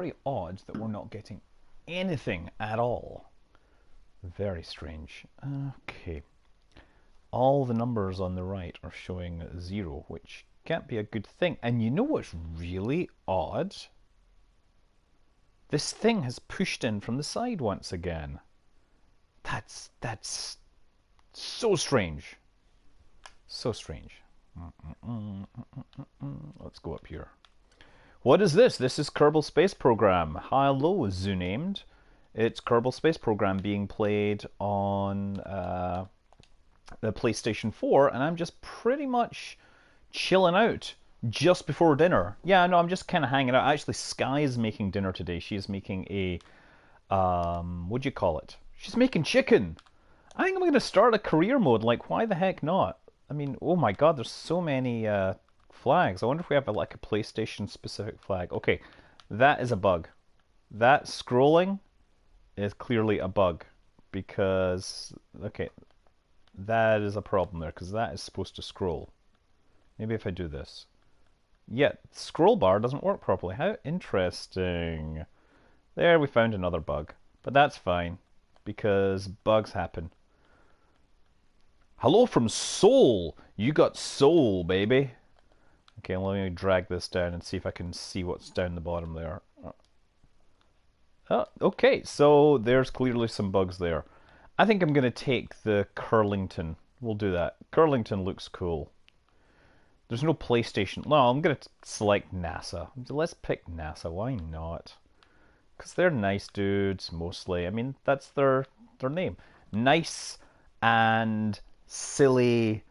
Very odd that we're not getting anything at all. Very strange. Okay. All the numbers on the right are showing 0, which can't be a good thing. And you know what's really odd? This thing has pushed in from the side once again. That's so strange. So strange. Let's go up here. What is this? This is Kerbal Space Program. Hello, unedited. It's Kerbal Space Program being played on the PlayStation 4, and I'm just pretty much chilling out just before dinner. Yeah, no, I'm just kind of hanging out. Actually, Sky is making dinner today. She is making a, what do you call it? She's making chicken. I think I'm going to start a career mode. Like, why the heck not? I mean, oh my god, there's so many flags. I wonder if we have like a PlayStation specific flag. Okay, that is a bug. That scrolling is clearly a bug because, okay, that is a problem there because that is supposed to scroll. Maybe if I do this. Yeah, scroll bar doesn't work properly. How interesting. There, we found another bug. But that's fine because bugs happen. Hello from Seoul. You got soul, baby. Okay, let me drag this down and see if I can see what's down the bottom there. Okay, so there's clearly some bugs there. I think I'm going to take the Curlington. We'll do that. Curlington looks cool. There's no PlayStation. No, I'm going to select NASA. Let's pick NASA. Why not? Because they're nice dudes, mostly. I mean, that's their name. Nice and silly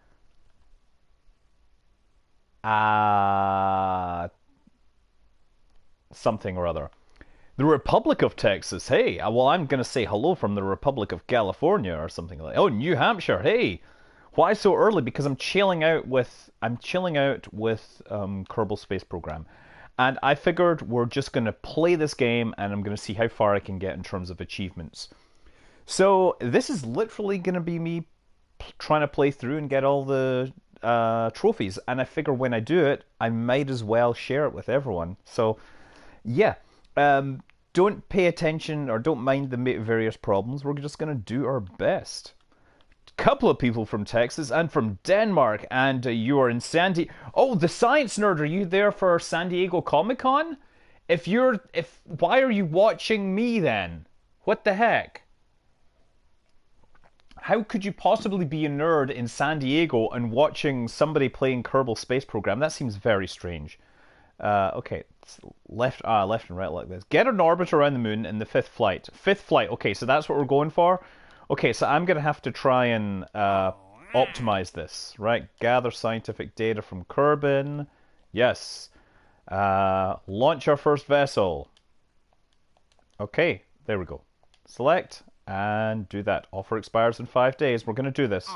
something or other. The Republic of Texas, hey, well, I'm going to say hello from the Republic of California or something like that. Oh, New Hampshire, hey. Why so early? Because I'm chilling out with Kerbal Space Program. And I figured we're just going to play this game and I'm going to see how far I can get in terms of achievements. So this is literally going to be me trying to play through and get all the trophies. And I figure when I do it, I might as well share it with everyone. So, yeah. Don't pay attention or don't mind the various problems. We're just going to do our best. Couple of people from Texas and from Denmark, and you are in San Diego. Oh, the Science Nerd, are you there for San Diego Comic-Con? Why are you watching me then? What the heck? How could you possibly be a nerd in San Diego and watching somebody playing Kerbal Space Program? That seems very strange. Okay, left and right like this. Get an orbit around the moon in the fifth flight. Fifth flight. Okay, so that's what we're going for. Okay, so I'm gonna have to try and optimize this, right? Gather scientific data from Kerbin. Yes. Launch our first vessel. Okay, there we go. Select and do that. Offer expires in 5 days. We're gonna do this.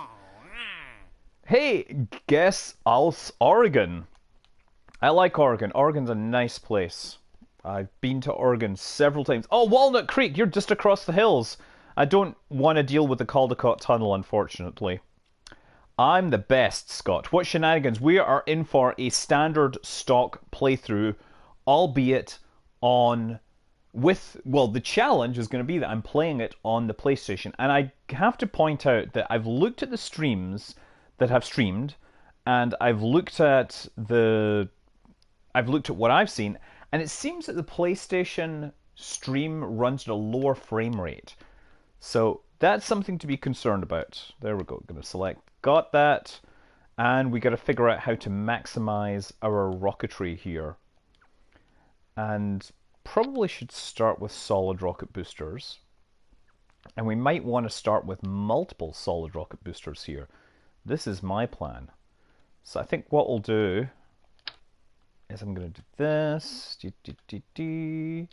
Hey, guess Oregon. I like Oregon. Oregon's a nice place. I've been to Oregon several times. Oh, Walnut Creek, you're just across the hills. I don't want to deal with the Caldecott Tunnel, unfortunately. I'm the best, Scott. What shenanigans? We are in for a standard stock playthrough, albeit on the challenge is going to be that I'm playing it on the PlayStation. And I have to point out that I've looked at the streams that have streamed, and I've looked at what I've seen, and it seems that the PlayStation stream runs at a lower frame rate. So that's something to be concerned about. There we go. Going to select. Got that. And we got to figure out how to maximize our rocketry here. And probably should start with solid rocket boosters. And we might want to start with multiple solid rocket boosters here. This is my plan. So I think what we'll do is I'm going to do this. I'm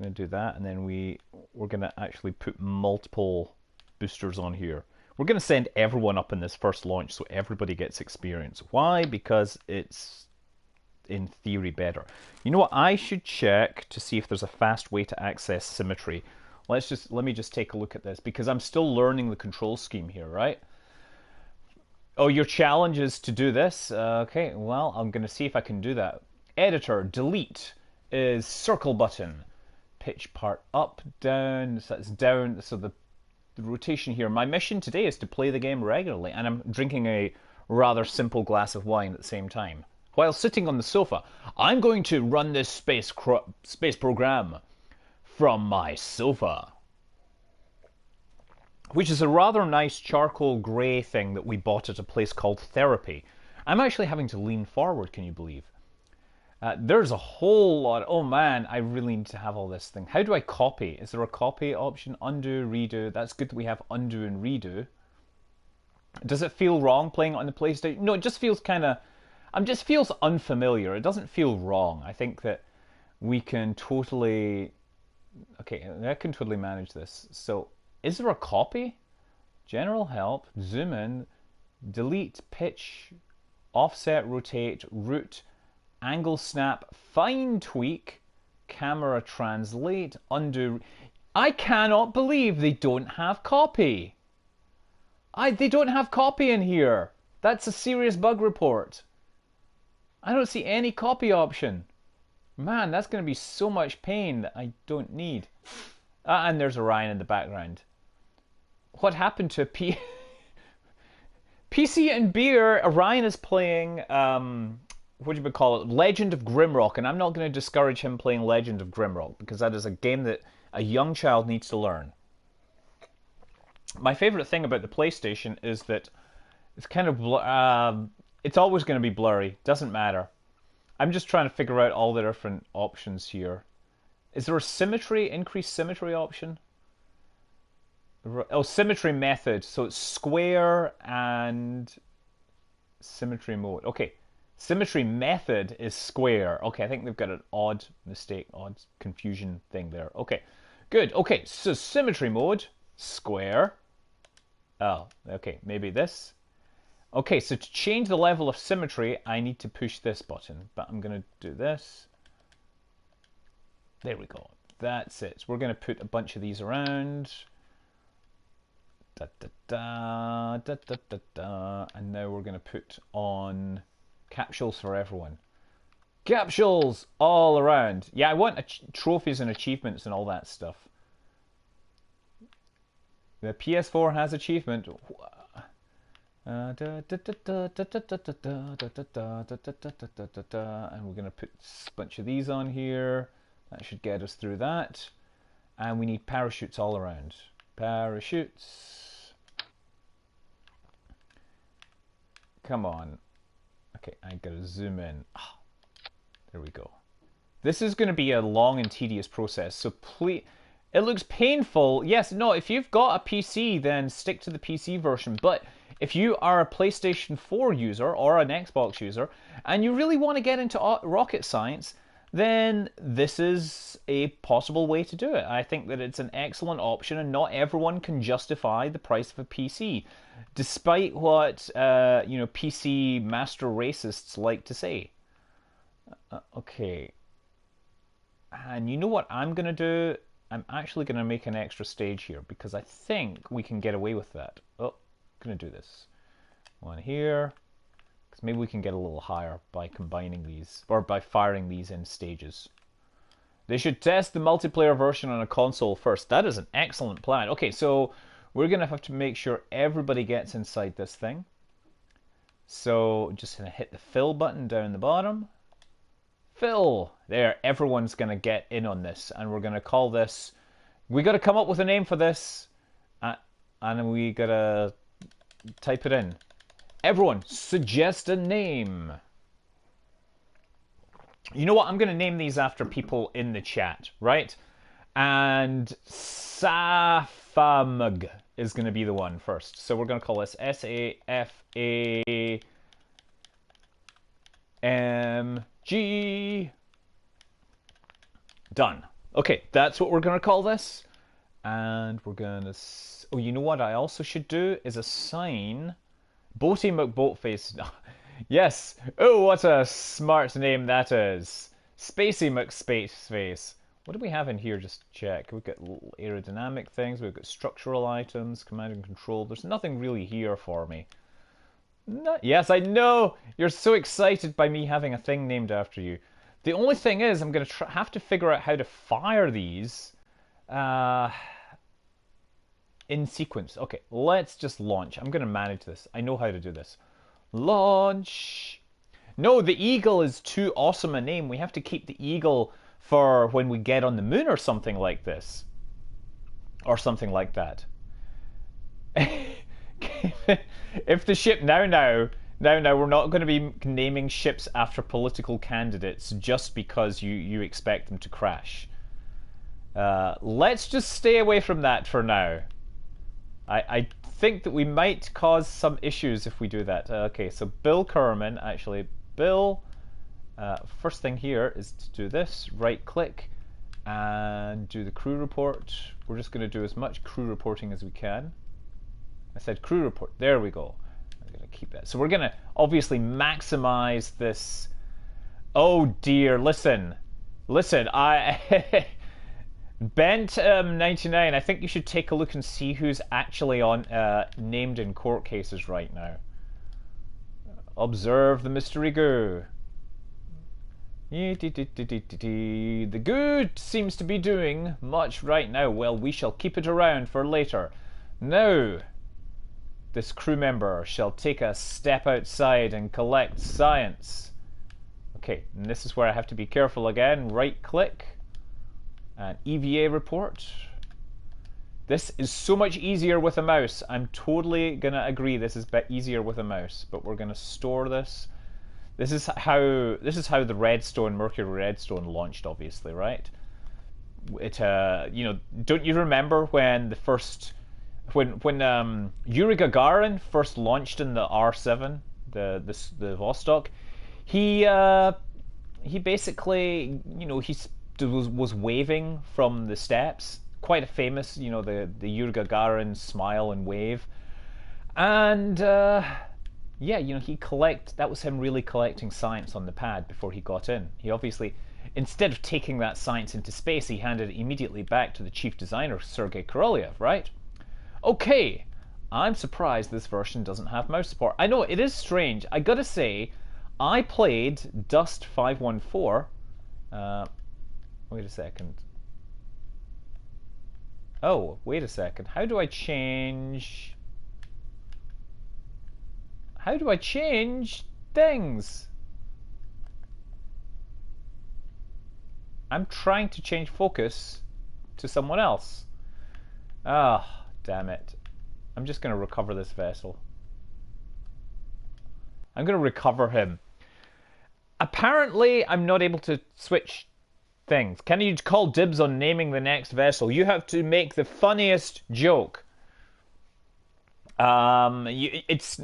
going to do that, and then we're going to actually put multiple boosters on here. We're going to send everyone up in this first launch so everybody gets experience. Why? Because it's, in theory, better. You know what? I should check to see if there's a fast way to access symmetry. Let me just take a look at this, because I'm still learning the control scheme here, right? Oh, your challenge is to do this? Okay, well, I'm going to see if I can do that. Editor, delete. is circle button. Pitch part up, down, so that's down, so the rotation here. My mission today is to play the game regularly, and I'm drinking a rather simple glass of wine at the same time. While sitting on the sofa, I'm going to run this space program from my sofa, which is a rather nice charcoal grey thing that we bought at a place called Therapy. I'm actually having to lean forward, can you believe? There's a whole lot. Oh man, I really need to have all this thing. How do I copy? Is there a copy option? Undo, redo. That's good that we have undo and redo. Does it feel wrong playing it on the PlayStation? No, it just feels kind of... just feels unfamiliar. It doesn't feel wrong. I think that we can totally... Okay, I can totally manage this. So, is there a copy? General help, zoom in, delete, pitch, offset, rotate, root, angle snap, fine tweak, camera translate, undo. I cannot believe they don't have copy. They don't have copy in here. That's a serious bug report. I don't see any copy option. Man, that's going to be so much pain that I don't need. And there's Orion in the background. What happened to PC and Beer? Orion is playing, what do you call it? Legend of Grimrock, and I'm not going to discourage him playing Legend of Grimrock because that is a game that a young child needs to learn. My favorite thing about the PlayStation is that it's kind of it's always going to be blurry. Doesn't matter. I'm just trying to figure out all the different options here. Is there a symmetry, increased symmetry option? Oh, symmetry method. So it's square and symmetry mode. Okay. Symmetry method is square. Okay, I think they've got an odd mistake, odd confusion thing there. Okay, good. Okay, so symmetry mode, square. Oh, okay, maybe this. Okay, so to change the level of symmetry, I need to push this button, but I'm going to do this. There we go. That's it. We're going to put a bunch of these around. Da, da, da, da, da, da, da. And now we're going to put on capsules for everyone. Capsules all around. Yeah, I want trophies and achievements and all that stuff. The PS4 has achievement. And we're going to put a bunch of these on here. That should get us through that. And we need parachutes all around. Parachutes. Come on. Okay, I gotta zoom in. Oh, there we go. This is going to be a long and tedious process, so please... It looks painful. Yes, no, if you've got a PC, then stick to the PC version. But if you are a PlayStation 4 user or an Xbox user, and you really want to get into rocket science, then this is a possible way to do it. I think that it's an excellent option, and not everyone can justify the price of a PC, despite what PC master racists like to say. Okay. And you know what I'm going to do? I'm actually going to make an extra stage here because I think we can get away with that. Oh, I'm going to do this. One here. Because maybe we can get a little higher by combining these, or by firing these in stages. They should test the multiplayer version on a console first. That is an excellent plan. Okay, so we're going to have to make sure everybody gets inside this thing. So just going to hit the fill button down the bottom. Fill! There, everyone's going to get in on this. And we're going to call this... We got to come up with a name for this. And we got to type it in. Everyone, suggest a name. You know what? I'm going to name these after people in the chat, right? And Safamg is going to be the one first. So we're going to call this SAFAMG. Done. Okay, that's what we're going to call this. And we're going to... Oh, you know what I also should do is assign... Boaty McBoatface. Yes. Oh, what a smart name that is. Spacey McSpaceface. What do we have in here? Just check. We've got little aerodynamic things. We've got structural items, command and control. There's nothing really here for me. Yes, I know. You're so excited by me having a thing named after you. The only thing is, I'm going to have to figure out how to fire these in sequence. Okay, let's just launch. I'm going to manage this. I know how to do this. Launch. No, the Eagle is too awesome a name. We have to keep the Eagle for when we get on the moon or something like this. Or something like that. If the ship now, we're not going to be naming ships after political candidates just because you expect them to crash. Let's just stay away from that for now. I think that we might cause some issues if we do that. Okay, so Bill Kerman, actually, Bill, first thing here is to do this, right click, and do the crew report. We're just going to do as much crew reporting as we can. I said crew report, there we go. I'm going to keep that. So we're going to obviously maximize this. Oh dear, listen, I... Bent 99, I think you should take a look and see who's actually on named in court cases right now. Observe the mystery goo. The goo seems to be doing much right now. Well, we shall keep it around for later. Now, this crew member shall take a step outside and collect science. Okay, and this is where I have to be careful again. Right click. An EVA report. This is so much easier with a mouse. I'm totally gonna agree this is a bit easier with a mouse, but we're gonna store this. This is how the Redstone, Mercury Redstone launched, obviously, right? It you know, don't you remember when the first Yuri Gagarin first launched in the R7, the Vostok? He basically, you know, was waving from the steps. Quite a famous, you know, the Yuri Gagarin smile and wave. And yeah, you know, that was him really collecting science on the pad before he got in. He obviously, instead of taking that science into space, he handed it immediately back to the chief designer, Sergei Korolev, right? Okay, I'm surprised this version doesn't have mouse support. I know, it is strange. I gotta say, I played Dust 514. Wait a second. Oh, wait a second. How do I change things? I'm trying to change focus to someone else. Ah, damn it. I'm just going to recover this vessel. I'm going to recover him. Apparently, I'm not able to switch things. Can you call dibs on naming the next vessel? You have to make the funniest joke. It's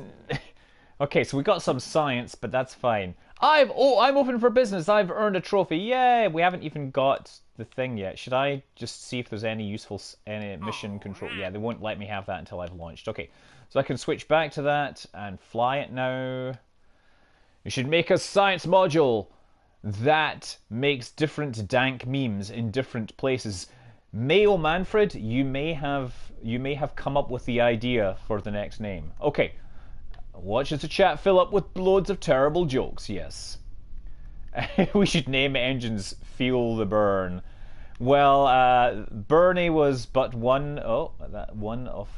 okay. So we got some science, but that's fine. I'm open for business. I've earned a trophy. Yay! We haven't even got the thing yet. Should I just see if there's any mission control? Yeah, they won't let me have that until I've launched. Okay, so I can switch back to that and fly it now. You should make a science module that makes different dank memes in different places. Mayo Manfred, you may have come up with the idea for the next name. Okay, watch as the chat fill up with loads of terrible jokes. Yes, we should name engines Feel the Burn. Well, Bernie was but one. Oh, that one of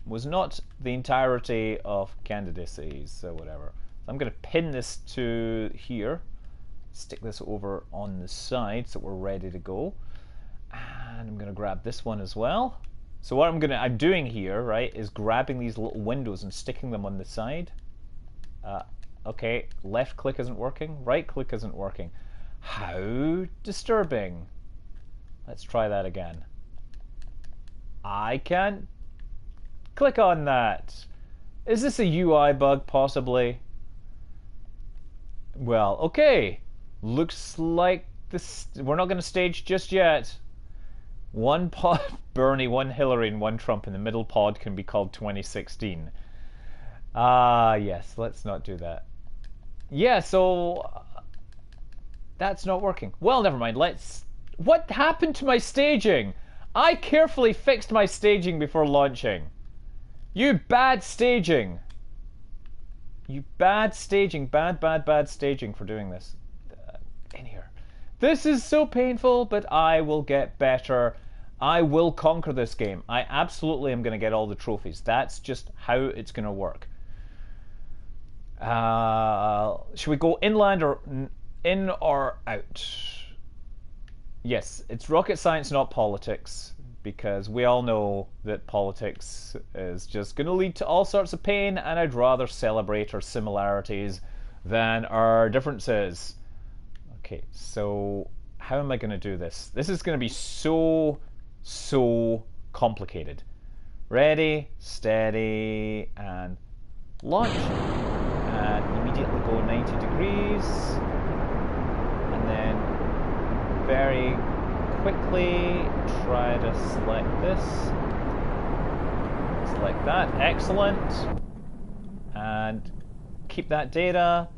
was not the entirety of candidacies. So whatever. I'm going to pin this to here. Stick this over on the side so we're ready to go. And I'm going to grab this one as well. So what I'm doing here, right, is grabbing these little windows and sticking them on the side. Okay, left click isn't working, right click isn't working. How disturbing. Let's try that again. I can't click on that. Is this a UI bug, possibly? Well, okay. Looks like this. We're not going to stage just yet. One pod, Bernie, one Hillary, and one Trump in the middle pod can be called 2016. Yes, let's not do that. Yeah, so that's not working. Well, never mind. What happened to my staging? I carefully fixed my staging before launching. You bad staging. You bad staging. Bad staging for doing this. in here. This is so painful, but I will get better. I will conquer this game. I absolutely am going to get all the trophies. That's just how it's going to work. Should we go inland or in or out? Yes, it's rocket science, not politics, because we all know that politics is just going to lead to all sorts of pain, and I'd rather celebrate our similarities than our differences. Okay, so how am I going to do this? This is going to be so complicated. Ready, steady, and launch. And immediately go 90 degrees. And then very quickly try to select this. Select that. Excellent. And keep that data.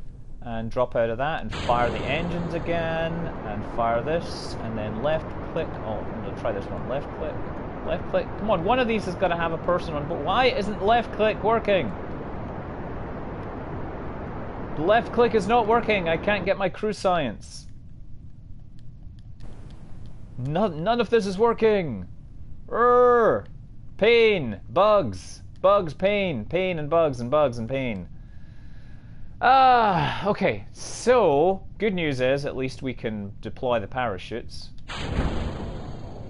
And drop out of that and fire the engines again. And fire this. And then left click. Oh, I'm going to try this one. Left click. Left click. Come on, one of these has got to have a person on board. Why isn't left click working? Left click is not working. I can't get my crew science. None of this is working. Pain. Bugs. Bugs, pain. Pain and bugs and bugs and pain. Okay. So, good news is at least we can deploy the parachutes.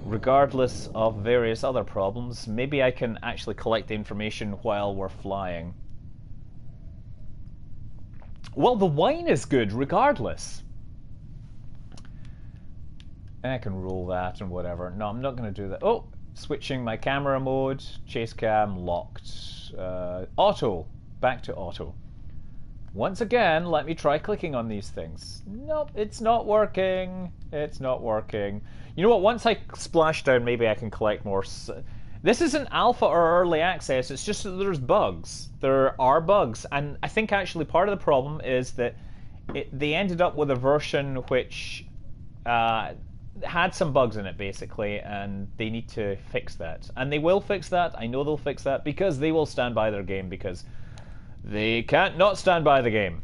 Regardless of various other problems. Maybe I can actually collect the information while we're flying. Well, the wine is good regardless. I can roll that and whatever. No, I'm not going to do that. Oh, switching my camera mode. Chase cam locked. Auto. Back to auto. Once again, let me try clicking on these things. Nope, it's not working. It's not working. You know what? Once I splash down, maybe I can collect more. This isn't alpha or early access. It's just that there's bugs. There are bugs. And I think actually part of the problem is that they ended up with a version which had some bugs in it, basically, and they need to fix that. And they will fix that. I know they'll fix that because they will stand by their game, because they can't not stand by the game.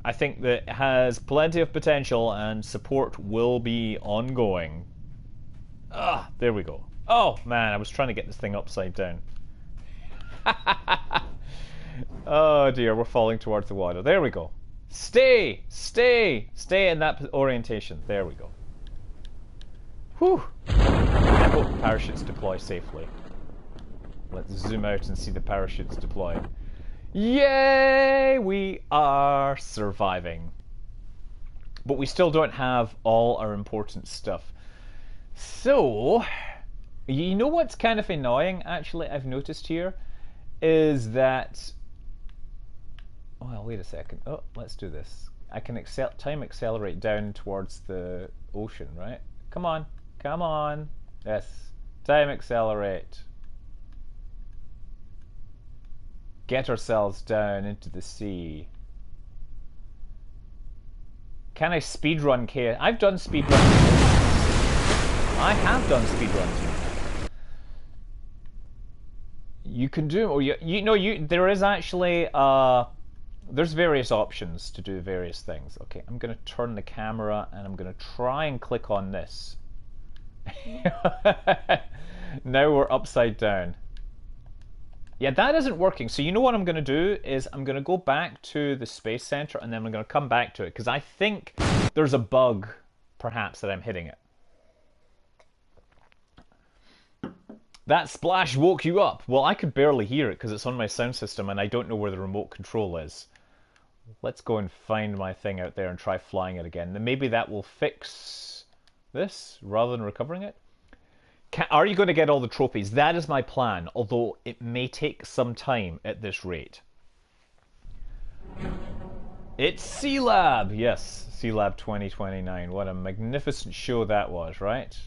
I think that it has plenty of potential and support will be ongoing. There we go. Oh, man, I was trying to get this thing upside down. Oh, dear, we're falling towards the water. There we go. Stay in that orientation. There we go. Whew. I hope the parachutes deploy safely. Let's zoom out and see the parachutes deploy. Yay! We are surviving. But we still don't have all our important stuff. So, you know what's kind of annoying, actually, I've noticed here, is that... Well, wait a second. Oh, let's do this. I can time accelerate down towards the ocean, right? Come on. Come on. Yes. Time accelerate. Get ourselves down into the sea. Can I speedrun chaos? I've done speedruns. I have done speedruns. You can do, or there is actually there's various options to do various things. Okay, I'm going to turn the camera and I'm going to try and click on this. Now we're upside down. Yeah, that isn't working. So you know what I'm going to do is I'm going to go back to the Space Center and then I'm going to come back to it because I think there's a bug, perhaps, that I'm hitting it. That splash woke you up. Well, I could barely hear it because it's on my sound system and I don't know where the remote control is. Let's go and find my thing out there and try flying it again. Then maybe that will fix this rather than recovering it. Are you going to get all the trophies? That is my plan, although it may take some time at this rate. It's C-Lab! Yes, C-Lab 2029. What a magnificent show that was, right?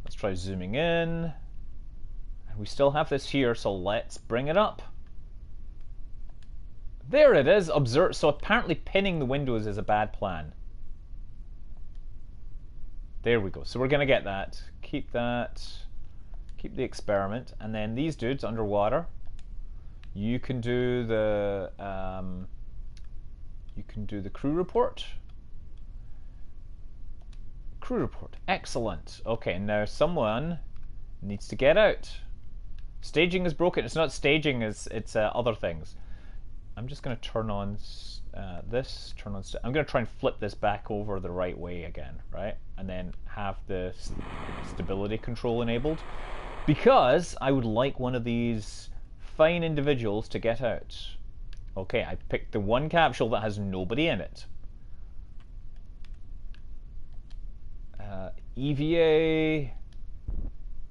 Let's try zooming in. And we still have this here, so let's bring it up. There it is. Observe. So apparently pinning the windows is a bad plan. There we go. So we're going to get that. Keep that. Keep the experiment. And then these dudes underwater. You can do the crew report. Crew report. Excellent. Okay, now someone needs to get out. Staging is broken. It's not staging, it's other things. I'm just going to turn on this. I'm going to try and flip this back over the right way again, right? And then have the stability control enabled. Because I would like one of these fine individuals to get out. Okay, I picked the one capsule that has nobody in it. EVA.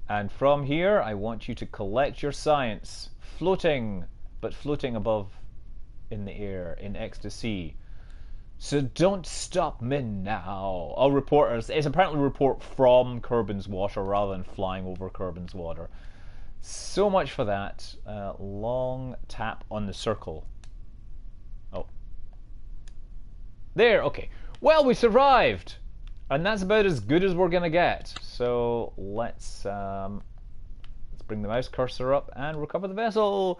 And from here, I want you to collect your science. Floating, but floating above in the air, in ecstasy. So don't stop me now. I'll report. It's apparently a report from Kerbin's water rather than flying over Kerbin's water. So much for that. Long tap on the circle. Oh. There, okay. Well, we survived! And that's about as good as we're going to get. So let's bring the mouse cursor up and recover the vessel.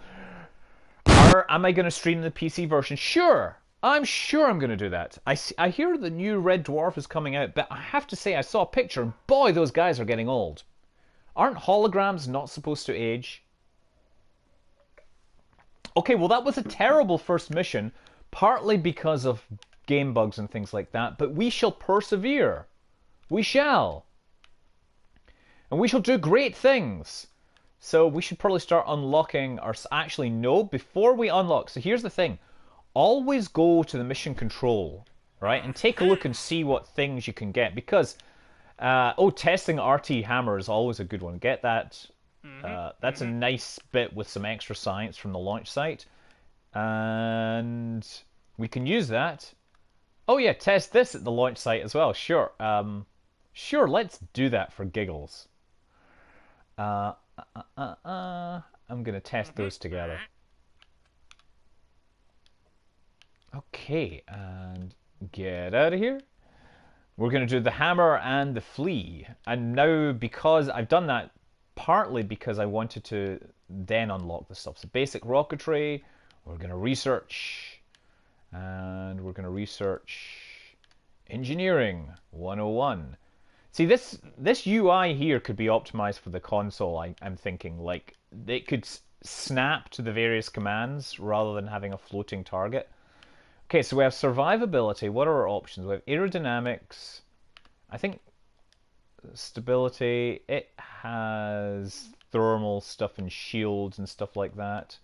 Am I going to stream the PC version? Sure! I'm sure I'm going to do that. I hear the new Red Dwarf is coming out, but I have to say I saw a picture and boy, those guys are getting old. Aren't holograms not supposed to age? Okay, well that was a terrible first mission, partly because of game bugs and things like that, but we shall persevere. We shall. And we shall do great things. So we should probably start unlocking our... Actually, no, before we unlock... So here's the thing. Always go to the mission control, right? And take a look and see what things you can get. Because, testing RT hammer is always a good one. Get that. That's a nice bit with some extra science from the launch site. And we can use that. Oh yeah, test this at the launch site as well. Sure. Sure, let's do that for giggles. I'm going to test those together. Okay, and get out of here. We're going to do the hammer and the flea. And now, because I've done that partly because I wanted to then unlock the stuff. So basic rocketry, we're going to research... And we're going to research engineering 101. See, this UI here could be optimized for the console, I'm thinking. Like, it could snap to the various commands rather than having a floating target. Okay, so we have survivability. What are our options? We have aerodynamics. I think stability. It has thermal stuff and shields and stuff like that.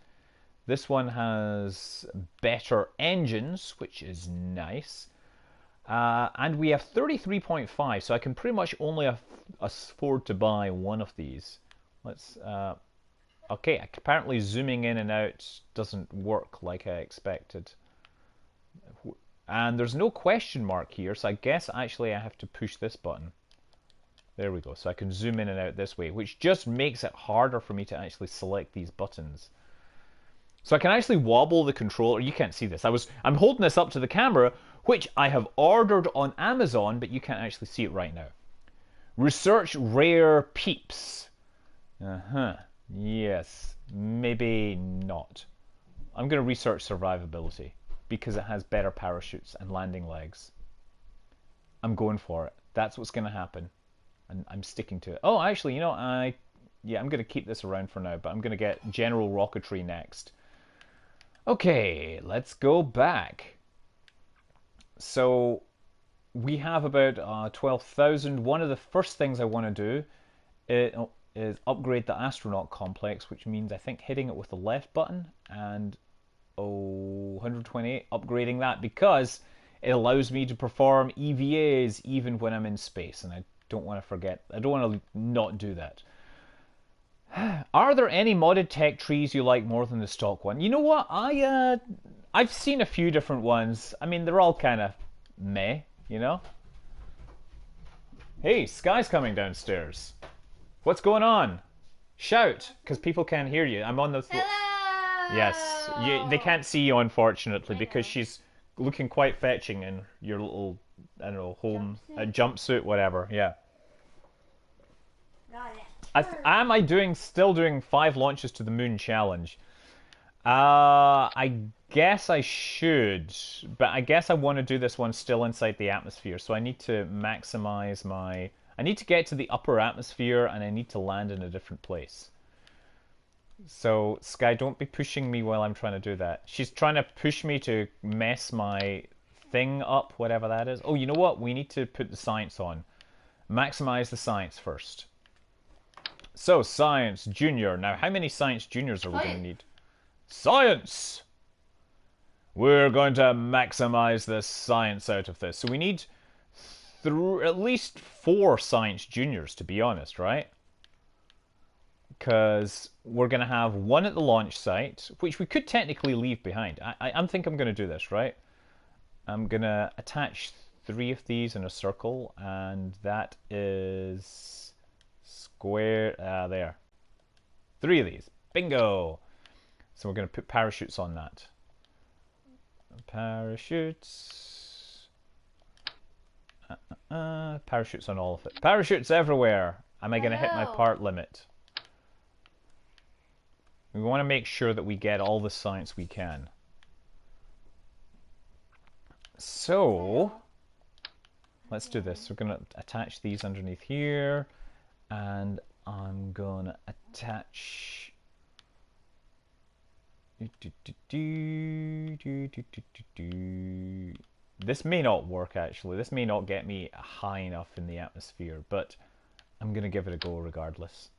This one has better engines, which is nice. And we have 33.5, so I can pretty much only afford to buy one of these. Let's... okay, apparently zooming in and out doesn't work like I expected. And there's no question mark here, so I guess actually I have to push this button. There we go, so I can zoom in and out this way, which just makes it harder for me to actually select these buttons. So I can actually wobble the controller. You can't see this. I'm holding this up to the camera, which I have ordered on Amazon, but you can't actually see it right now. Research rare peeps. Yes. Maybe not. I'm going to research survivability because it has better parachutes and landing legs. I'm going for it. That's what's going to happen. And I'm sticking to it. Oh, actually, you know, I'm going to keep this around for now, but I'm going to get general rocketry next. Okay, let's go back. So we have about 12,000. One of the first things I want to do is upgrade the astronaut complex, which means I think hitting it with the left button and 128, upgrading that because it allows me to perform EVAs even when I'm in space, and I don't want to forget. I don't want to not do that. Are there any modded tech trees you like more than the stock one? You know what? I've seen a few different ones. I mean, they're all kind of meh, you know? Hey, Sky's coming downstairs. What's going on? Shout, because people can't hear you. I'm on the... Hello! Yes, they can't see you, unfortunately, because she's looking quite fetching in your little, I don't know, home jumpsuit, whatever, yeah. Got it. Am I still doing 5 launches to the moon challenge? I guess I should, but I guess I want to do this one still inside the atmosphere, so I need to maximize my... I need to get to the upper atmosphere, and I need to land in a different place. So, Sky, don't be pushing me while I'm trying to do that. She's trying to push me to mess my thing up, whatever that is. Oh, you know what? We need to put the science on. Maximize the science first. So, Science Junior. Now, how many Science Juniors are we going to need? Science! We're going to maximize the science out of this. So we need at least 4 Science Juniors, to be honest, right? Because we're going to have 1 at the launch site, which we could technically leave behind. I think I'm going to do this, right? I'm going to attach 3 of these in a circle, and that is square... there. 3 of these. Bingo! So we're going to put parachutes on that. Parachutes. Parachutes on all of it. Parachutes everywhere. Am I going to hit my part limit? We want to make sure that we get all the science we can. So, let's do this. We're going to attach these underneath here. And I'm going to attach... This may not work, actually. This may not get me high enough in the atmosphere, but I'm going to give it a go regardless.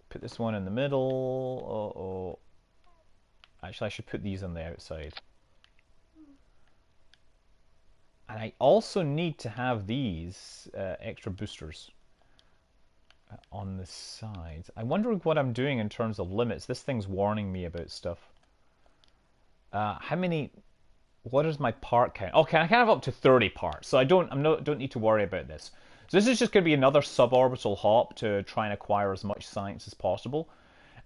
Put this one in the middle. Actually, I should put these on the outside. And I also need to have these extra boosters on the sides. I'm wondering what I'm doing in terms of limits. This thing's warning me about stuff. How many? What is my part count? Okay, I can have up to 30 parts, so I don't need to worry about this. So this is just going to be another suborbital hop to try and acquire as much science as possible.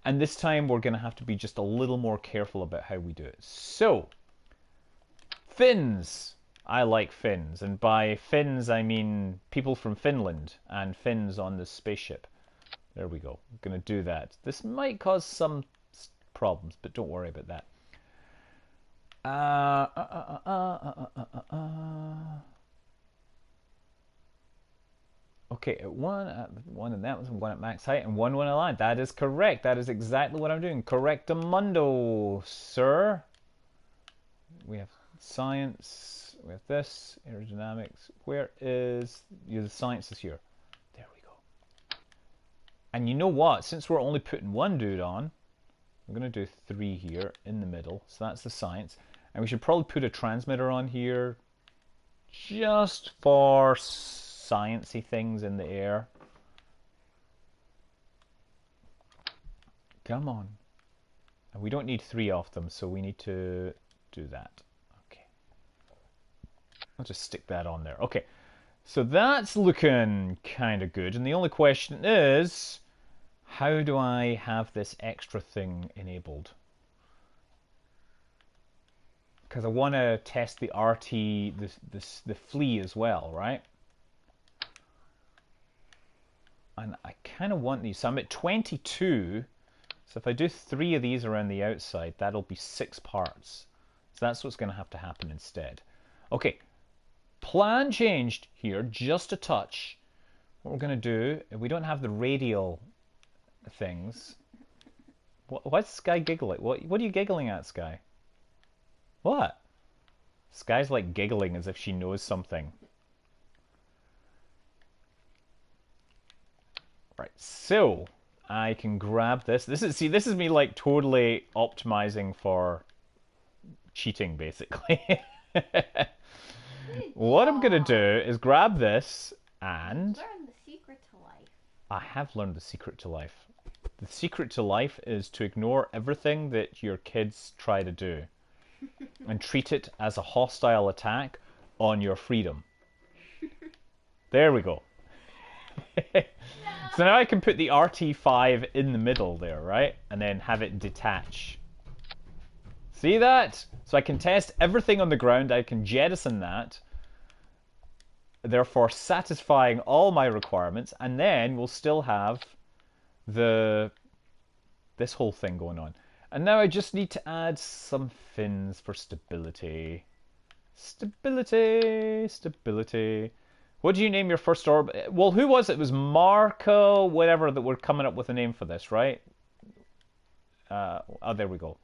And this time we're going to have to be just a little more careful about how we do it. So, Finns. I like Finns, and by Finns I mean people from Finland and Finns on this spaceship. There we go. I'm going to do that. This might cause some problems, but don't worry about that. Okay, one and that was 1 at max height and 1 when I land. That is correct. That is exactly what I'm doing. Correctamundo, sir. We have science. We have this aerodynamics. Where is the science is here? There we go. And you know what? Since we're only putting 1 dude on, I'm going to do 3 here in the middle. So that's the science. And we should probably put a transmitter on here just for sciencey things in the air. Come on. And we don't need 3 of them, so we need to do that. Okay. I'll just stick that on there. Okay. So that's looking kind of good. And the only question is, how do I have this extra thing enabled? Because I want to test the RT, the flea as well, right? And I kind of want these. So I'm at 22. So if I do 3 of these around the outside, that'll be 6 parts. So that's what's going to have to happen instead. Okay, plan changed here, just a touch. What we're going to do, we don't have the radial things. What's Sky giggling? What are you giggling at, Sky? What? Sky's like giggling as if she knows something. Right, so I can grab this. This is me like totally optimizing for cheating, basically. What I'm gonna do is grab this and learn the secret to life. I have learned the secret to life. The secret to life is to ignore everything that your kids try to do and treat it as a hostile attack on your freedom. There we go. So now I can put the RT5 in the middle there, right? And then have it detach. See that? So I can test everything on the ground. I can jettison that, therefore satisfying all my requirements, and then we'll still have this whole thing going on. And now I just need to add some fins for stability. Stability, stability. What do you name your first orb? Well, who was it? It was Marco, whatever, that we're coming up with a name for this, right? Oh, there we go.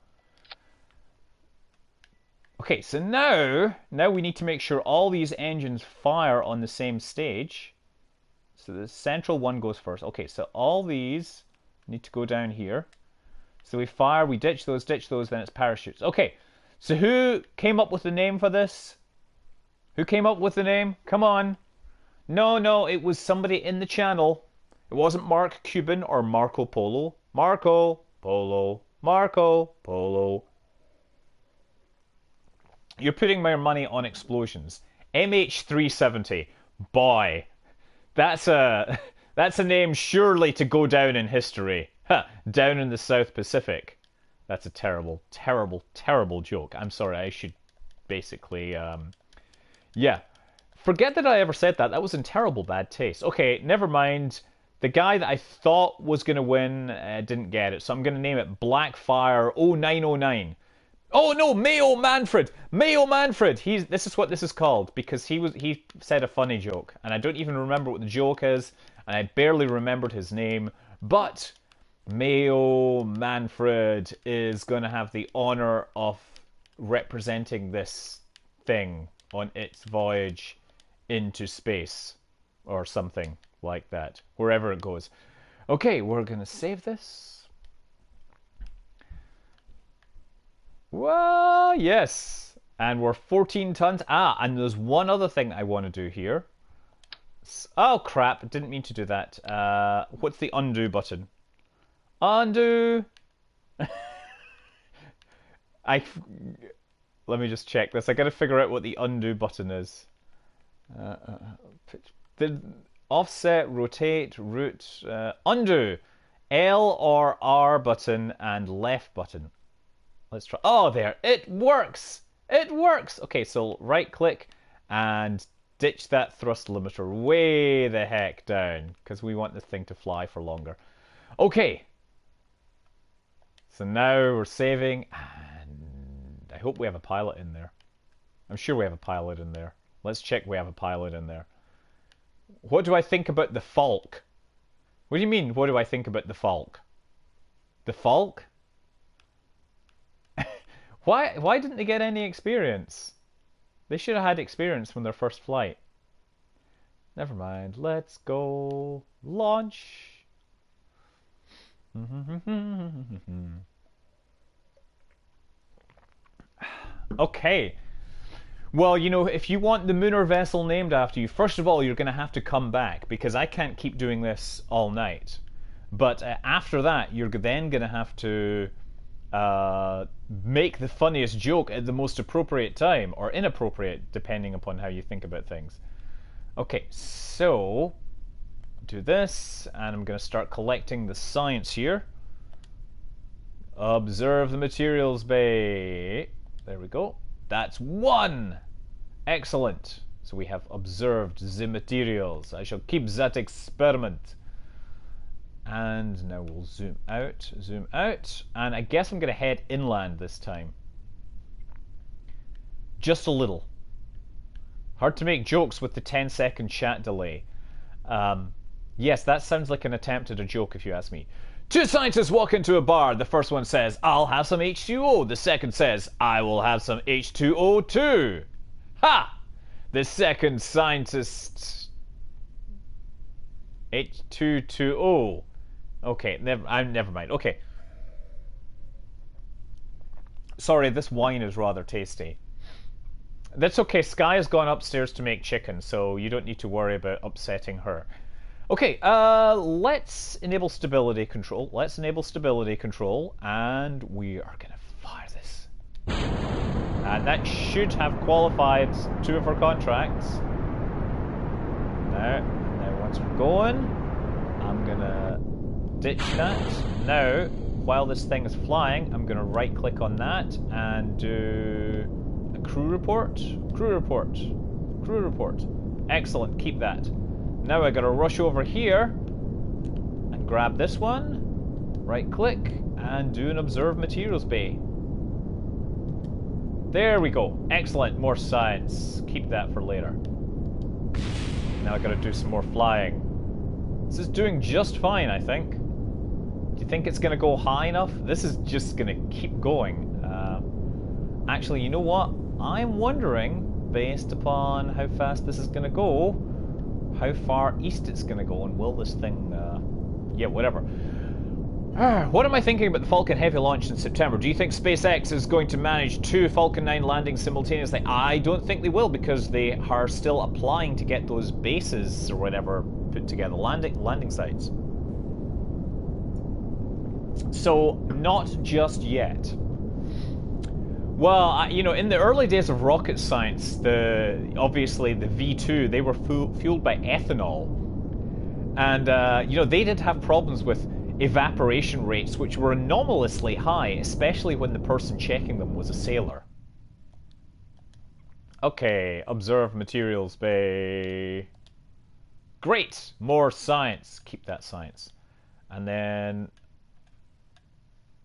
Okay, so now we need to make sure all these engines fire on the same stage. So the central one goes first. Okay, so all these need to go down here. So we fire, we ditch those, then it's parachutes. Okay, so who came up with the name for this? Who came up with the name? Come on. No, it was somebody in the channel. It wasn't Mark Cuban or Marco Polo. Marco Polo. Marco Polo. You're putting my money on explosions. MH370. Boy, that's a name surely to go down in history. Ha, down in the South Pacific. That's a terrible, terrible, terrible joke. I'm sorry, I should basically, yeah. Forget that I ever said that. That was in terrible bad taste. Okay, never mind. The guy that I thought was going to win didn't get it, so I'm going to name it Blackfire 0909. Oh no, Mayo Manfred! Mayo Manfred! This is what this is called, because he said a funny joke, and I don't even remember what the joke is, and I barely remembered his name, but Mayo Manfred is going to have the honor of representing this thing on its voyage into space, or something like that, wherever it goes. Okay, we're going to save this. Well, yes. And we're 14 tons. Ah, and there's one other thing I want to do here. Oh, crap. Didn't mean to do that. What's the undo button? Undo. Let me just check this. I got to figure out what the undo button is. The offset, rotate, root, undo. L or R button and left button. Let's try. Oh, there. It works. It works. Okay, so right click and ditch that thrust limiter way the heck down, because we want this thing to fly for longer. Okay. So now we're saving, and I hope we have a pilot in there. I'm sure we have a pilot in there. Let's check we have a pilot in there. What do I think about the Falk? What do you mean, what do I think about the Falk? The Falk? Why didn't they get any experience? They should have had experience from their first flight. Never mind. Let's go launch. Okay. Well, you know, if you want the Lunar vessel named after you, first of all, you're going to have to come back, because I can't keep doing this all night. But after that, you're then going to have to make the funniest joke at the most appropriate time, or inappropriate, depending upon how you think about things. Okay, so do this, and I'm going to start collecting the science here. Observe the materials bay. There we go. That's one! Excellent. So we have observed the materials. I shall keep that experiment. And now we'll zoom out, and I guess I'm going to head inland this time. Just a little. Hard to make jokes with the 10-second chat delay. Yes, that sounds like an attempt at a joke if you ask me. Two scientists walk into a bar. The first one says, "I'll have some H2O." The second says, "I will have some H2O too." Ha! The second scientist... H22O. Okay, never mind. Okay. Sorry, this wine is rather tasty. That's okay. Sky has gone upstairs to make chicken, so you don't need to worry about upsetting her. Okay, let's enable stability control. Let's enable stability control, and we are going to fire this. And that should have qualified 2 of our contracts. Now once we're going, I'm going to ditch that. Now, while this thing is flying, I'm going to right-click on that and do a crew report. Crew report. Crew report. Excellent, keep that. Now I gotta rush over here and grab this one, right click, and do an observe materials bay. There we go. Excellent. More science. Keep that for later. Now I've got to do some more flying. This is doing just fine, I think. Do you think it's going to go high enough? This is just going to keep going. Actually, you know what? I'm wondering, based upon how fast this is going to go, how far east it's going to go, and will this thing... yeah, whatever. What am I thinking about the Falcon Heavy launch in September? Do you think SpaceX is going to manage 2 Falcon 9 landings simultaneously? I don't think they will, because they are still applying to get those bases or whatever put together, landing sites. So, not just yet. Well, you know, in the early days of rocket science, obviously the V2, they were fueled by ethanol. And, you know, they did have problems with evaporation rates, which were anomalously high, especially when the person checking them was a sailor. Okay, observe materials bay. Great! More science. Keep that science. And then...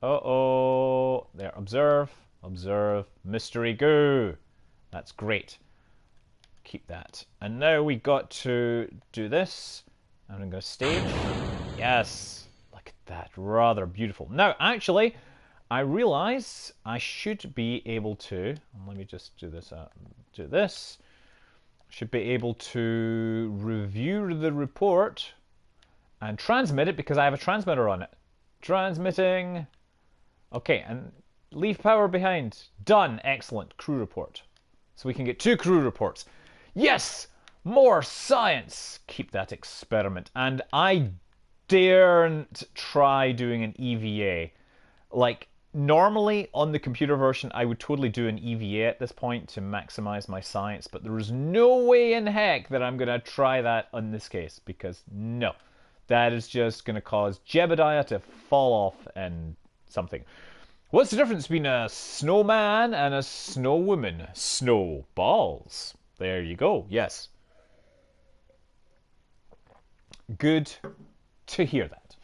uh-oh. There, observe. Observe. Mystery goo. That's great. Keep that. And now we got to do this. I'm going to go stage. Yes. Look at that. Rather beautiful. Now, actually, I realize I should be able to... Let me just do this. Do this. Should be able to review the report and transmit it because I have a transmitter on it. Transmitting. Okay, and leave power behind. Done. Excellent. Crew report. So we can get 2 crew reports. Yes! More science! Keep that experiment. And I daren't try doing an EVA. Like, normally on the computer version, I would totally do an EVA at this point to maximize my science, but there is no way in heck that I'm going to try that on this case, because no. That is just going to cause Jebediah to fall off and something. What's the difference between a snowman and a snowwoman? Snowballs. There you go. Yes. Good to hear that.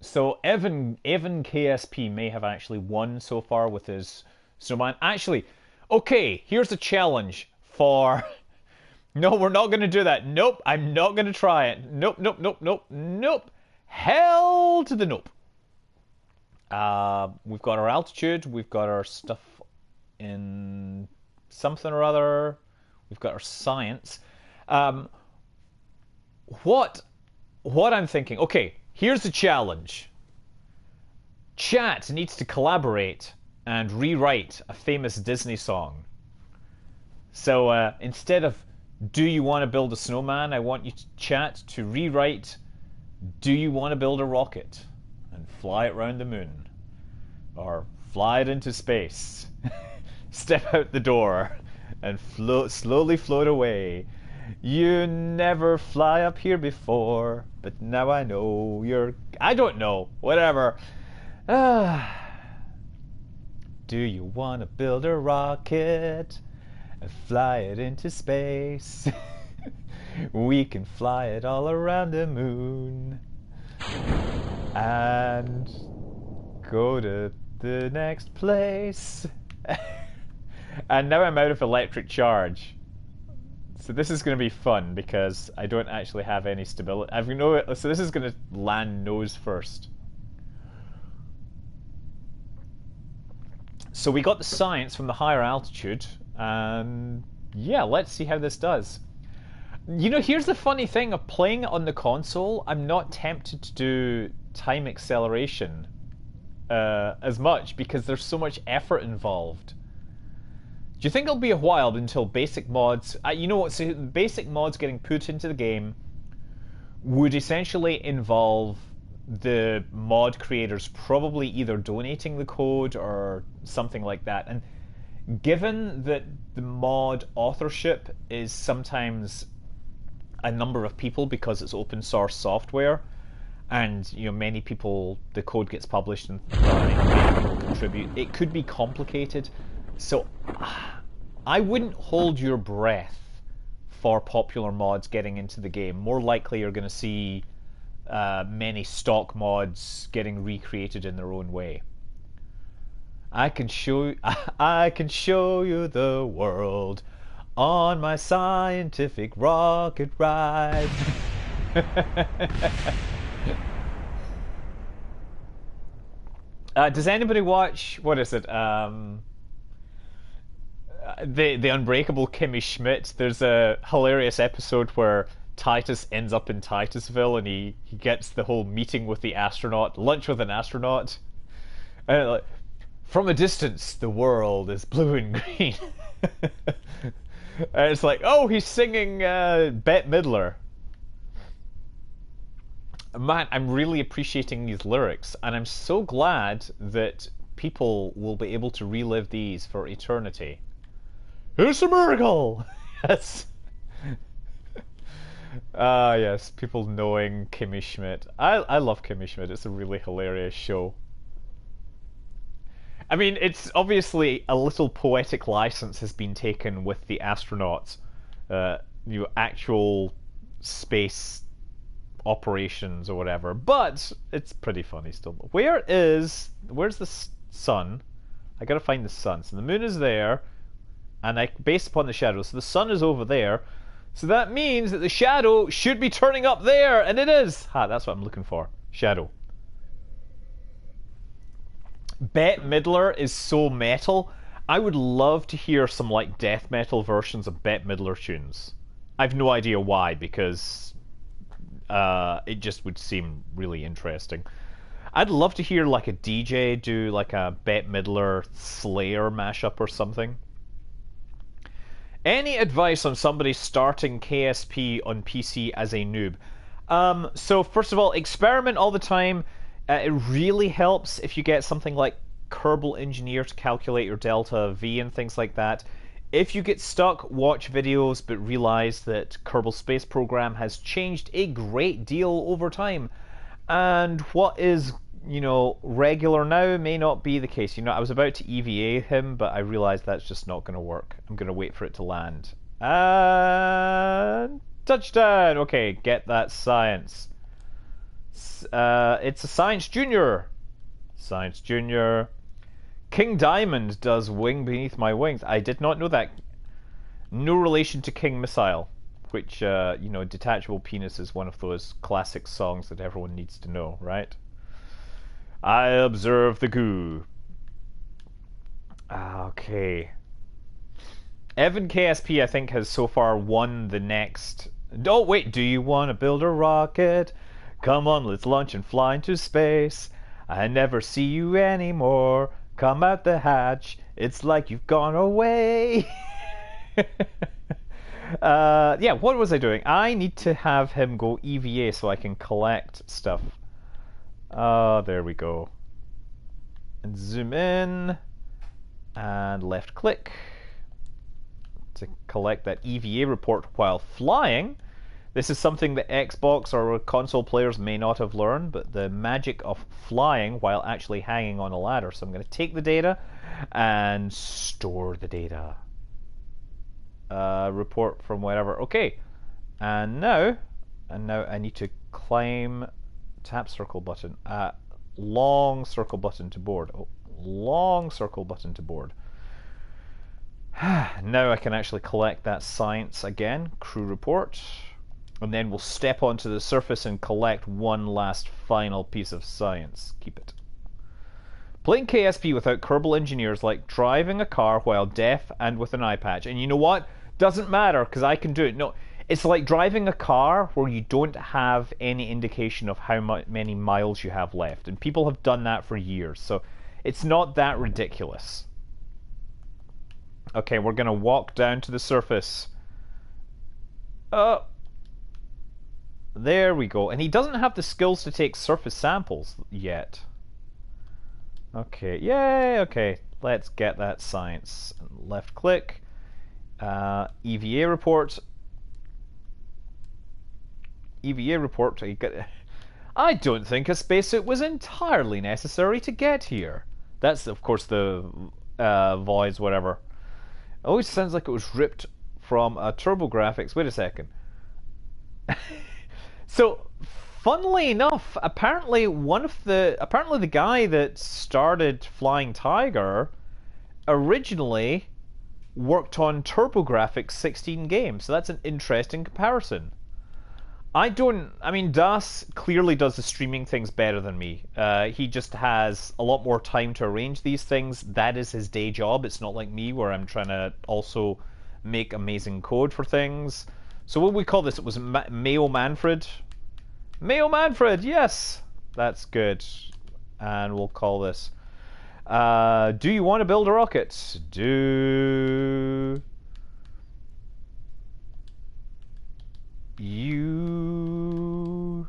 So Evan KSP may have actually won so far with his snowman. Actually, okay, here's a challenge for... No, we're not going to do that. Nope, I'm not going to try it. Nope, nope, nope, nope, nope. Hell to the nope. We've got our altitude. We've got our stuff in something or other. We've got our science. What I'm thinking... Okay, here's the challenge. Chat needs to collaborate and rewrite a famous Disney song. So instead of do you want to build a snowman, I want you to chat to rewrite do you want to build a rocket and fly it round the moon? Or fly it into space. Step out the door and slowly float away. You never fly up here before, but now I know you're... I don't know. Whatever. Do you want to build a rocket and fly it into space? We can fly it all around the moon and go to the next place. And now I'm out of electric charge. So this is going to be fun because I don't actually have any stability. So this is going to land nose first. So we got the science from the higher altitude, and yeah, let's see how this does. You know, here's the funny thing of playing it on the console. I'm not tempted to do time acceleration as much because there's so much effort involved. Do you think it'll be a while until basic mods... you know what, so basic mods getting put into the game would essentially involve the mod creators probably either donating the code or something like that. And given that the mod authorship is sometimes a number of people because it's open source software, and you know many people, the code gets published and many people contribute, it could be complicated. So I wouldn't hold your breath for popular mods getting into the game. More likely you're going to see many stock mods getting recreated in their own way. I can show I can show you the world on my scientific rocket ride. Does anybody watch, what is it? The Unbreakable Kimmy Schmidt. There's a hilarious episode where Titus ends up in Titusville and he gets the whole meeting with the astronaut, lunch with an astronaut. And like, from a distance, the world is blue and green. And it's like, oh, he's singing Bette Midler. Man, I'm really appreciating these lyrics, and I'm so glad that people will be able to relive these for eternity. It's a miracle! Yes. Yes, people knowing Kimmy Schmidt. I love Kimmy Schmidt. It's a really hilarious show. I mean, it's obviously a little poetic license has been taken with the astronauts, actual space operations or whatever, but it's pretty funny still. Where's the sun? I gotta find the sun. So the moon is there, and based upon the shadow, so the sun is over there. So that means that the shadow should be turning up there, and it is. That's what I'm looking for. Shadow. Bette Midler is so metal. I would love to hear some like death metal versions of Bette Midler tunes. I've no idea why, because it just would seem really interesting. I'd love to hear like a DJ do like a Bette Midler Slayer mashup or something. Any advice on somebody starting KSP on PC as a noob? So first of all, experiment all the time. It really helps if you get something like Kerbal Engineer to calculate your delta V and things like that. If you get stuck, watch videos, but realize that Kerbal Space Program has changed a great deal over time. And what is, regular now may not be the case. I was about to EVA him, but I realized that's just not going to work. I'm going to wait for it to land. And touchdown! Okay, get that science. It's a Science Junior. Science Junior. King Diamond does Wing Beneath My Wings. I did not know that. No relation to King Missile, which, Detachable Penis is one of those classic songs that everyone needs to know, right? I observe the goo. Okay. Evan KSP, I think, has so far won the next... Oh, wait, do you want to build a rocket? Come on, let's launch and fly into space. I never see you anymore. Come out the hatch. It's like you've gone away. Yeah, what was I doing? I need to have him go EVA so I can collect stuff. There we go. And zoom in. And left click to collect that EVA report while flying. This is something that Xbox or console players may not have learned, but the magic of flying while actually hanging on a ladder. So I'm going to take the data and store the data. Report from whatever. Okay. And now I need to climb, tap circle button, long circle button to board. Oh, long circle button to board. Now I can actually collect that science again, crew report. And then we'll step onto the surface and collect one last final piece of science. Keep it. Playing KSP without Kerbal Engineers like driving a car while deaf and with an eye patch. And you know what? Doesn't matter, because I can do it. No, it's like driving a car where you don't have any indication of how many miles you have left. And people have done that for years. So it's not that ridiculous. Okay, we're going to walk down to the surface. There we go. And he doesn't have the skills to take surface samples yet. Okay, yay, okay. Let's get that science. Left click. EVA report. EVA report. I don't think a spacesuit was entirely necessary to get here. That's, of course, the voids, whatever. It always sounds like it was ripped from TurboGrafx. Wait a second. So, Funnily enough, apparently the guy that started Flying Tiger originally worked on TurboGrafx 16 games, so that's an interesting comparison. I mean, Das clearly does the streaming things better than me. He just has a lot more time to arrange these things. That is his day job. It's not like me where I'm trying to also make amazing code for things. So what we call this? It was Mayo Manfred. Mayo Manfred, yes! That's good. And we'll call this. Do you want to build a rocket? Do you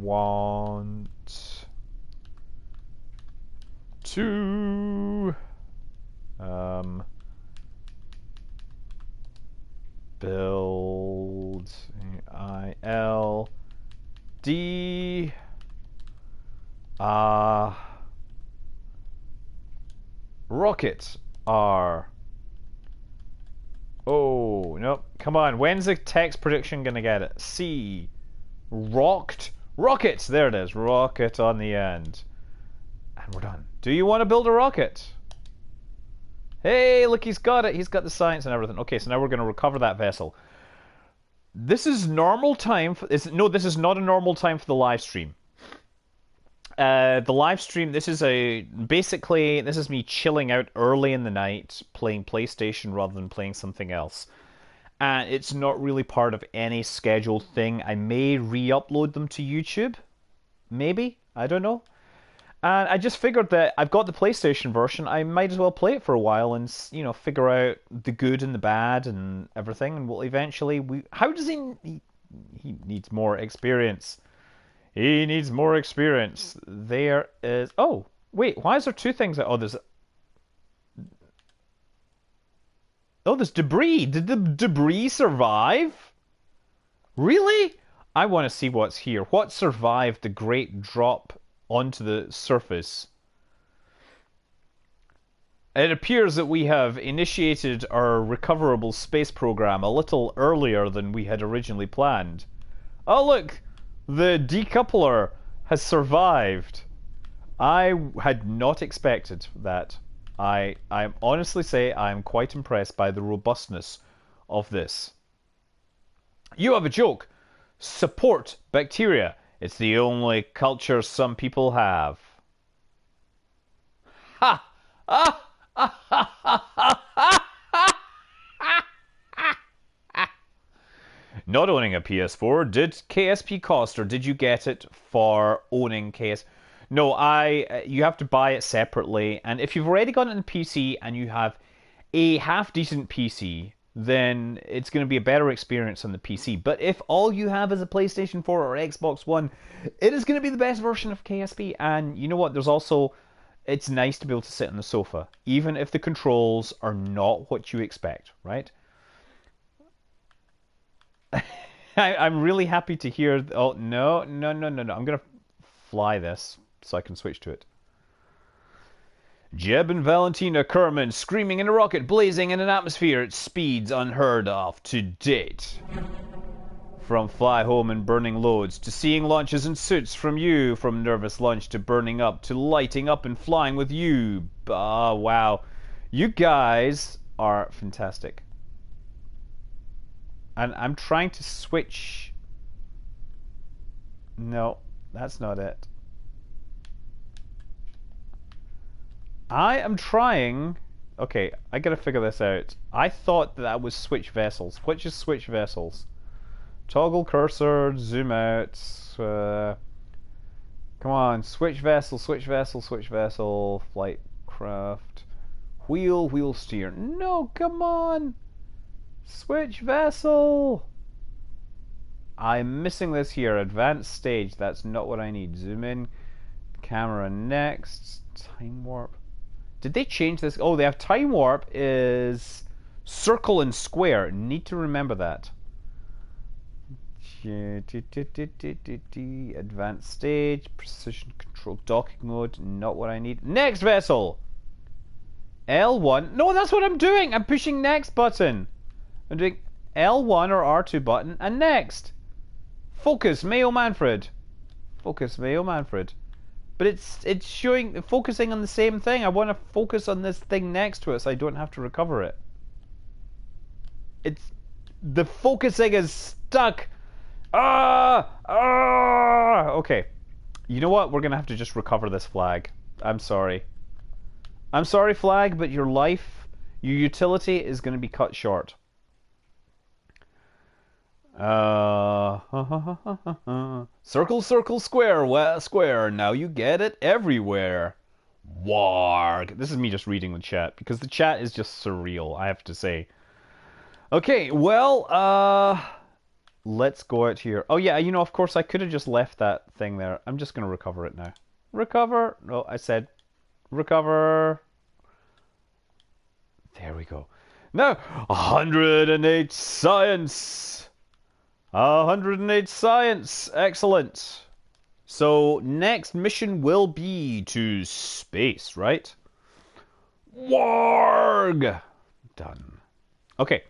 want to build ILD rocket R. Oh, nope. Come on. When's the text prediction going to get it? C. Rocked. Rockets. There it is. Rocket on the end. And we're done. Do you want to build a rocket? Hey, look, he's got it. He's got the science and everything. Okay, so now we're going to recover that vessel. This is normal time. No, this is not a normal time for the live stream. The live stream, this is me chilling out early in the night, playing PlayStation rather than playing something else. And it's not really part of any scheduled thing. I may re-upload them to YouTube. Maybe. I don't know. And I just figured that I've got the PlayStation version. I might as well play it for a while and, you know, figure out the good and the bad and everything. And we'll eventually... How does he needs more experience. He needs more experience. There is... Oh, wait. Why is there two things? Oh, there's debris. Did the debris survive? Really? I want to see what's here. What survived the great drop onto the surface? It appears that we have initiated our recoverable space program a little earlier than we had originally planned. Oh, look! The decoupler has survived. I had not expected that. I honestly say I'm quite impressed by the robustness of this. You have a joke. Support bacteria. It's the only culture some people have. Ha! Ah! Ah! Ha! Ha! Ha! Ha! Not owning a PS4, did KSP cost, or did you get it for owning KS? No, you have to buy it separately, and if you've already got it on PC and you have a half-decent PC, then it's going to be a better experience on the PC. But if all you have is a PlayStation 4 or Xbox One, it is going to be the best version of KSP. And you know what? It's nice to be able to sit on the sofa, even if the controls are not what you expect, right? I'm really happy to hear... Oh, no. I'm going to fly this so I can switch to it. Jeb and Valentina Kerman screaming in a rocket, blazing in an atmosphere at speeds unheard of to date. From fly home and burning loads, to seeing launches in suits from you, from nervous launch to burning up, to lighting up and flying with you. Ah, wow. You guys are fantastic. And I'm trying to switch... No, that's not it. I am trying... Okay, I gotta figure this out. I thought that was switch vessels. Which is switch vessels? Toggle cursor, zoom out. Come on, switch vessel, flight craft. Wheel steer. No, come on! Switch vessel! I'm missing this here. Advanced stage. That's not what I need. Zoom in. Camera next. Time warp. Did they change this? Oh, they have time warp is circle and square. Need to remember that. Advanced stage. Precision control. Docking mode. Not what I need. Next vessel! L1. No, that's what I'm doing! I'm pushing next button. I'm doing L1 or R2 button, and next. Focus, Mayo Manfred. Focus, Mayo Manfred. But it's focusing on the same thing. I want to focus on this thing next to it so I don't have to recover it. The focusing is stuck. Okay. You know what? We're gonna have to just recover this flag. I'm sorry. I'm sorry, flag, but your life, your utility is gonna be cut short. Circle, circle, square, square. Now you get it everywhere. Warg. This is me just reading the chat because the chat is just surreal, I have to say. Okay, well, let's go out here. Oh yeah, you know, of course I could have just left that thing there. I'm just gonna recover it now. Recover. No, I said recover. There we go. Now, 108 science. 108 science. Excellent. So, next mission will be to space, right? Warg! Done. Okay.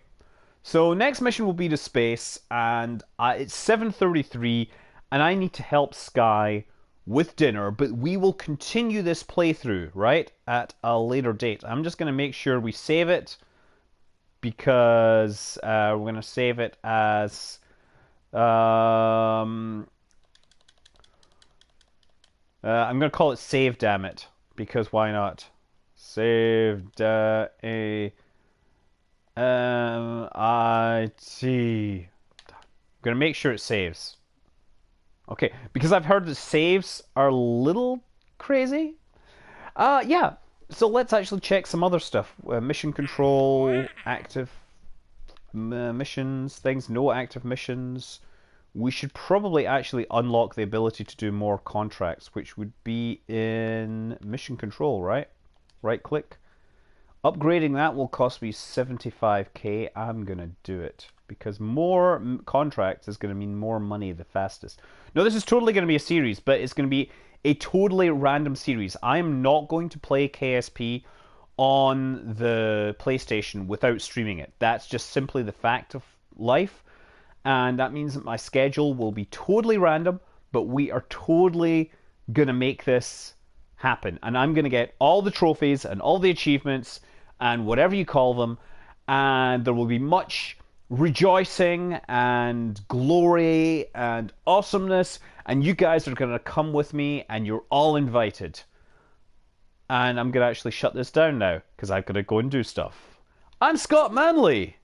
So, next mission will be to space, and it's 7:33, and I need to help Sky with dinner, but we will continue this playthrough, right, at a later date. I'm just going to make sure we save it, because we're going to save it as... I'm going to call it save, damn it, because why not? Saved IT. I'm going to make sure it saves. Okay, because I've heard that saves are a little crazy. Yeah, so let's actually check some other stuff. Mission control, active missions, things, no active missions. We should probably actually unlock the ability to do more contracts, which would be in mission control, right? Right click. Upgrading that will cost me 75k. I'm going to do it because more contracts is going to mean more money the fastest. No, this is totally going to be a series, but it's going to be a totally random series. I am not going to play KSP on the PlayStation without streaming it. That's just simply the fact of life. And that means that my schedule will be totally random, but we are totally going to make this happen. And I'm going to get all the trophies and all the achievements and whatever you call them. And there will be much rejoicing and glory and awesomeness. And you guys are going to come with me and you're all invited. And I'm going to actually shut this down now because I've got to go and do stuff. I'm Scott Manley.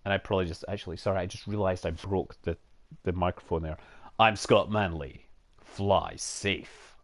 And I probably just, actually, sorry, I just realized I broke the microphone there. I'm Scott Manley. Fly safe.